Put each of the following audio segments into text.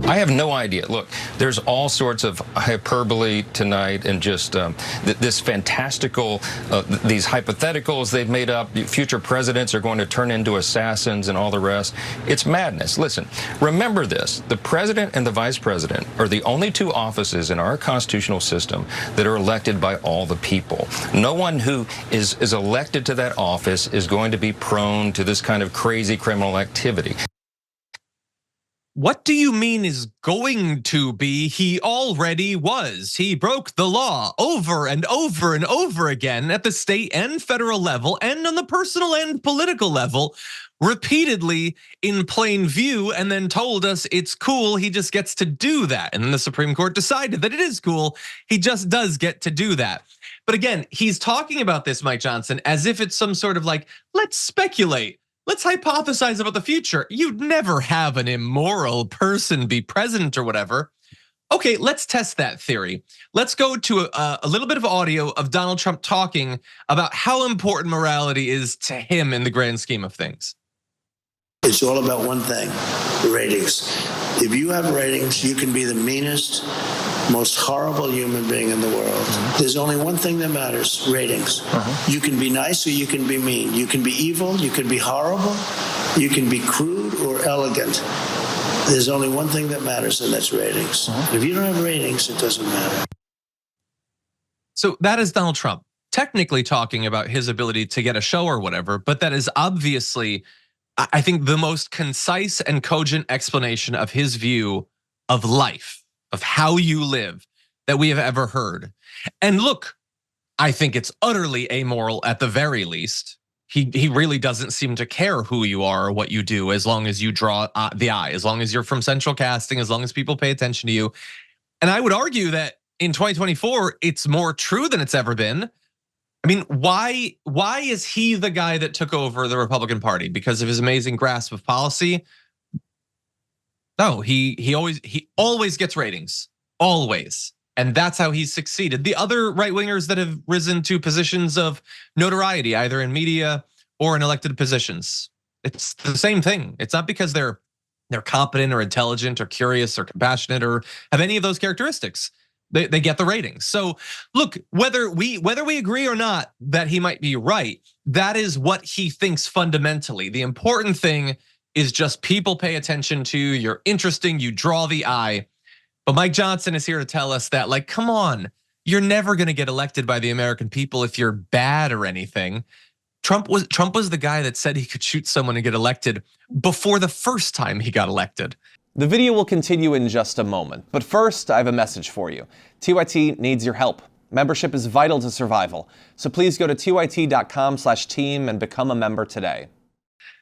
I have no idea. Look, there's all sorts of hyperbole tonight and just this fantastical, these hypotheticals they've made up. Future presidents are going to turn into assassins and all the rest. It's madness. Listen, remember this. The president and the vice president are the only two offices in our constitutional system that are elected by all the people. No one who is elected to that office is going to be prone to this kind of crazy criminal activity. What do you mean is going to be? He already was. He broke the law over and over and over again at the state and federal level and on the personal and political level, repeatedly in plain view, and then told us it's cool, he just gets to do that. And then the Supreme Court decided that it is cool, he just does get to do that. But again, he's talking about this, Mike Johnson, as if it's some sort of like, let's speculate. Let's hypothesize about the future. You'd never have an immoral person be president or whatever. Okay, let's test that theory. Let's go to a little bit of audio of Donald Trump talking about how important morality is to him in the grand scheme of things. It's all about one thing, ratings. If you have ratings, you can be the meanest, most horrible human being in the world. There's only one thing that matters, ratings. You can be nice or you can be mean. You can be evil, you can be horrible, you can be crude or elegant. There's only one thing that matters, and that's ratings. If you don't have ratings, it doesn't matter. So that is Donald Trump technically talking about his ability to get a show or whatever, but that is obviously, I think, the most concise and cogent explanation of his view of life, of how you live, that we have ever heard. And look, I think it's utterly amoral at the very least. He really doesn't seem to care who you are or what you do, as long as you draw the eye, as long as you're from central casting, as long as people pay attention to you. And I would argue that in 2024, it's more true than it's ever been. I mean, why is he the guy that took over the Republican Party? Because of his amazing grasp of policy? No, he always gets ratings, always. And that's how he's succeeded. The other right-wingers that have risen to positions of notoriety, either in media or in elected positions, it's the same thing. It's not because they're competent or intelligent or curious or compassionate or have any of those characteristics. They get the ratings. So look, whether we agree or not that he might be right, that is what he thinks fundamentally. The important thing is just people pay attention to you, you're interesting, you draw the eye. But Mike Johnson is here to tell us that, like, come on, you're never gonna get elected by the American people if you're bad or anything. Trump was the guy that said he could shoot someone and get elected before the first time he got elected. The video will continue in just a moment, but first I have a message for you. TYT needs your help. Membership is vital to survival, so please go to tyt.com/team and become a member today.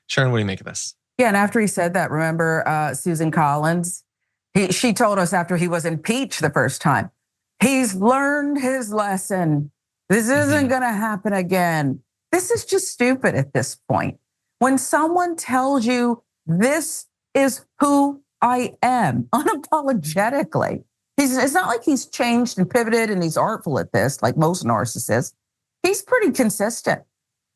Sharon, what do you make of this? Yeah, and after he said that, remember Susan Collins? She told us after he was impeached the first time, he's learned his lesson. This isn't gonna happen again. This is just stupid at this point. When someone tells you this is who I am, unapologetically, it's not like he's changed and pivoted and he's artful at this, like most narcissists. He's pretty consistent.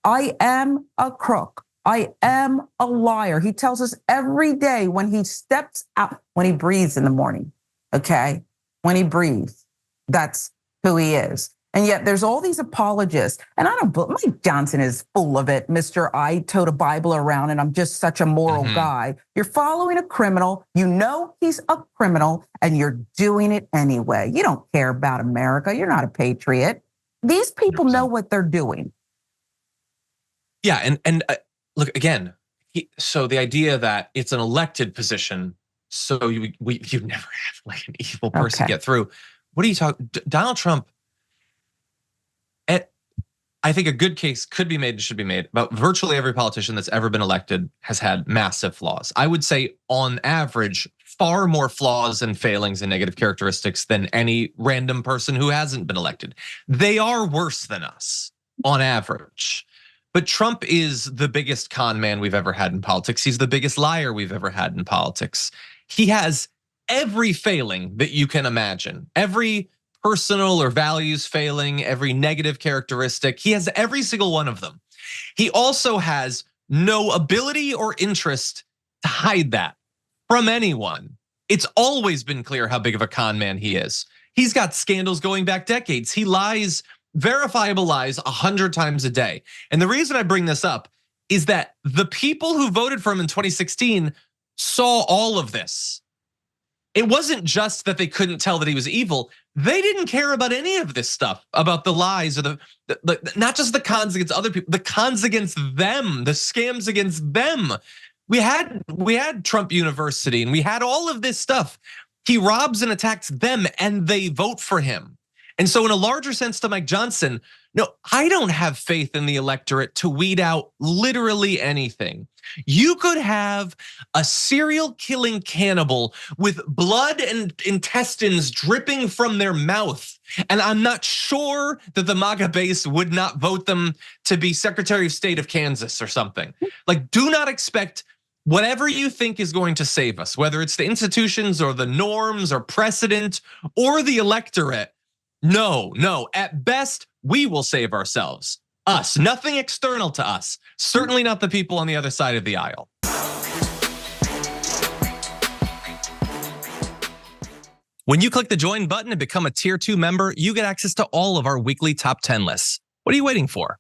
I am a crook. I am a liar. He tells us every day when he steps out, when he breathes in the morning, okay? When he breathes, that's who he is. And yet there's all these apologists, and Mike Johnson is full of it. Mr. I tote a Bible around and I'm just such a moral guy. You're following a criminal, you know he's a criminal, and you're doing it anyway. You don't care about America, you're not a patriot. These people 100%. Know what they're doing. Yeah, and look, again, so the idea that it's an elected position, so you never have like an evil person get through. What are you talking? Donald Trump, I think a good case could be made and should be made about virtually every politician that's ever been elected has had massive flaws. I would say on average, far more flaws and failings and negative characteristics than any random person who hasn't been elected. They are worse than us on average. But Trump is the biggest con man we've ever had in politics. He's the biggest liar we've ever had in politics. He has every failing that you can imagine, every personal or values failing, every negative characteristic. He has every single one of them. He also has no ability or interest to hide that from anyone. It's always been clear how big of a con man he is. He's got scandals going back decades. He lies, verifiable lies 100 times a day. And the reason I bring this up is that the people who voted for him in 2016 saw all of this. It wasn't just that they couldn't tell that he was evil. They didn't care about any of this stuff, about the lies or the not just the cons against other people, the cons against them, the scams against them. We had Trump University and we had all of this stuff. He robs and attacks them and they vote for him. And so in a larger sense to Mike Johnson, no, I don't have faith in the electorate to weed out literally anything. You could have a serial killing cannibal with blood and intestines dripping from their mouth. And I'm not sure that the MAGA base would not vote them to be Secretary of State of Kansas or something. Like, do not expect whatever you think is going to save us, whether it's the institutions or the norms or precedent or the electorate. No, at best, we will save ourselves. Us, nothing external to us. Certainly not the people on the other side of the aisle. When you click the join button and become a tier 2 member, you get access to all of our weekly top 10 lists. What are you waiting for?